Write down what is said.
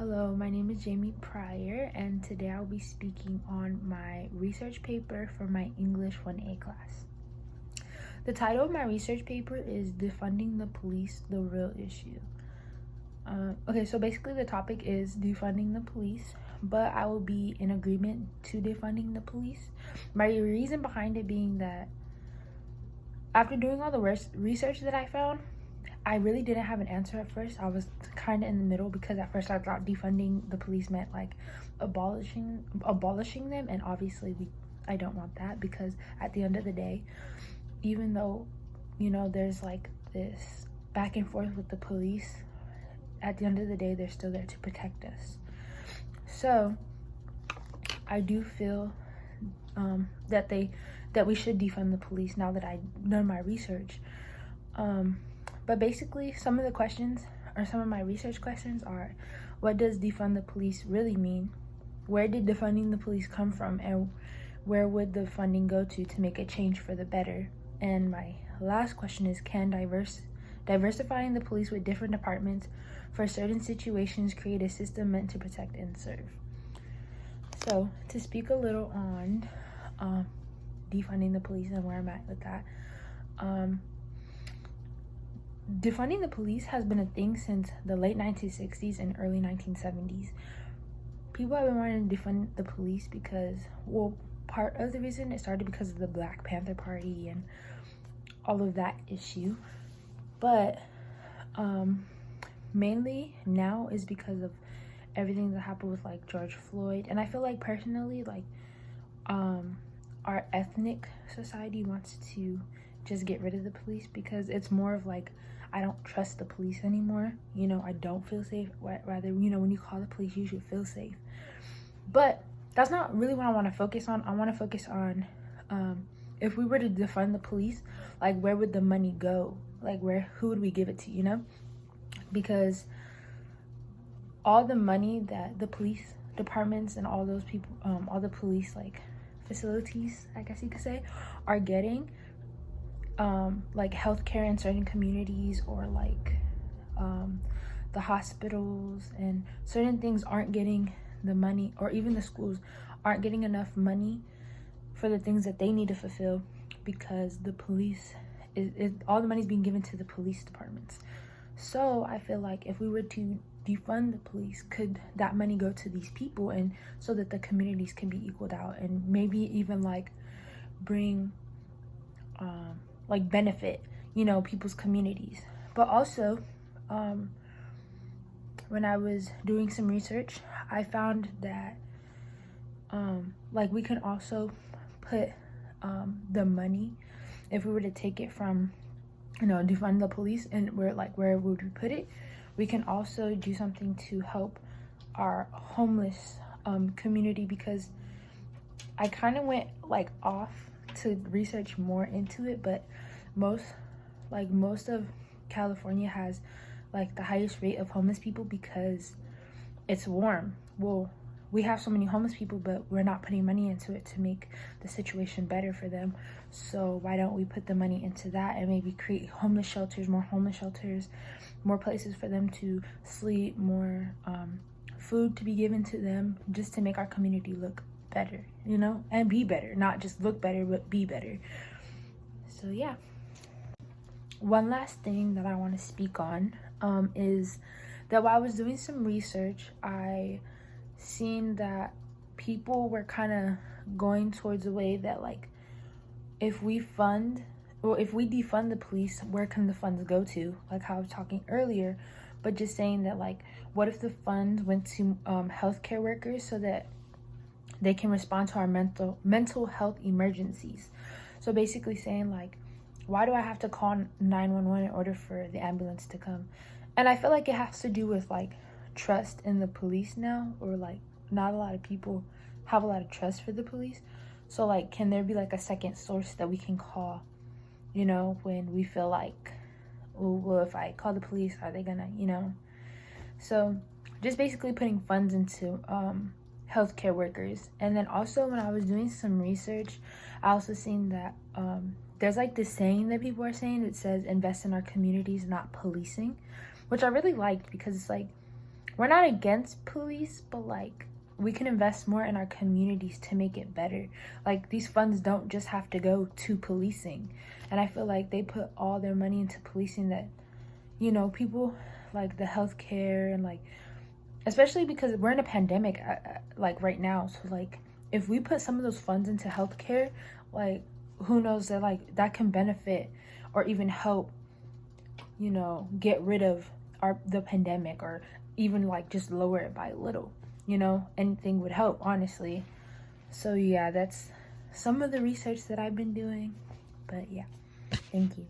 Hello, my name is Jamie Pryor, and today I'll be speaking on my research paper for my English 1A class. The title of my research paper is Defunding the Police, the Real Issue. So basically the topic is defunding the police, but I will be in agreement to defunding the police. My reason behind it being that after doing all the research that I found, I really didn't have an answer at first. I was kind of in the middle because at first I thought defunding the police meant like abolishing them, and obviously I don't want that, because at the end of the day, even though there's like this back and forth with the police, at the end of the day they're still there to protect us. So I do feel that we should defund the police now that I've done my research. But basically, some of my research questions are: what does defund the police really mean? Where did defunding the police come from? And where would the funding go to make a change for the better? And my last question is, can diversifying the police with different departments for certain situations create a system meant to protect and serve? So to speak a little on defunding the police and where I'm at with that, defunding the police has been a thing since the late 1960s and early 1970s. People have been wanting to defund the police because, well, part of the reason it started because of the Black Panther Party and all of that issue, but mainly now is because of everything that happened with like George Floyd. And I feel like personally, like our ethnic society wants to just get rid of the police, because it's more of like, I don't trust the police anymore. I don't feel safe. Rather, when you call the police, you should feel safe. But that's not really what I want to focus on. I want to focus on if we were to defund the police, like where would the money go? Like who would we give it to, Because all the money that the police departments and all those people, all the police like facilities, I guess you could say, are getting, like healthcare in certain communities, or like the hospitals and certain things aren't getting the money, or even the schools aren't getting enough money for the things that they need to fulfill, because the police all the money's being given to the police departments. So I feel like if we were to defund the police, could that money go to these people, and so that the communities can be equaled out, and maybe even like bring like benefit people's communities. But also when I was doing some research, I found that like we can also put the money, if we were to take it from defund the police, and where would we put it? We can also do something to help our homeless community, because I kind of went like off to research more into it, but most of California has like the highest rate of homeless people because it's warm. Well, we have so many homeless people, but we're not putting money into it to make the situation better for them. So why don't we put the money into that and maybe create more homeless shelters, more places for them to sleep, more food to be given to them, just to make our community look better, and be better, not just look better, but be better. So yeah. One last thing that I want to speak on is that while I was doing some research, I seen that people were kind of going towards a way that like, if we defund the police, where can the funds go to? Like how I was talking earlier, but just saying that like, what if the funds went to healthcare workers so that they can respond to our mental health emergencies? So basically saying like, why do I have to call 911 in order for the ambulance to come? And I feel like it has to do with like trust in the police now, or like not a lot of people have a lot of trust for the police. So like, can there be like a second source that we can call, when we feel like, oh, well, if I call the police, are they gonna, So just basically putting funds into healthcare workers. And then also when I was doing some research, I also seen that there's like this saying that people are saying that says, invest in our communities, not policing, which I really liked, because it's like, we're not against police, but like we can invest more in our communities to make it better. Like these funds don't just have to go to policing. And I feel like they put all their money into policing that, you know, people like the healthcare and like, especially because we're in a pandemic like right now. So like if we put some of those funds into healthcare, like who knows that like that can benefit or even help, you know, get rid of the pandemic, or even like just lower it by a little, you know. Anything would help, honestly. So yeah, that's some of the research that I've been doing. But yeah, thank you.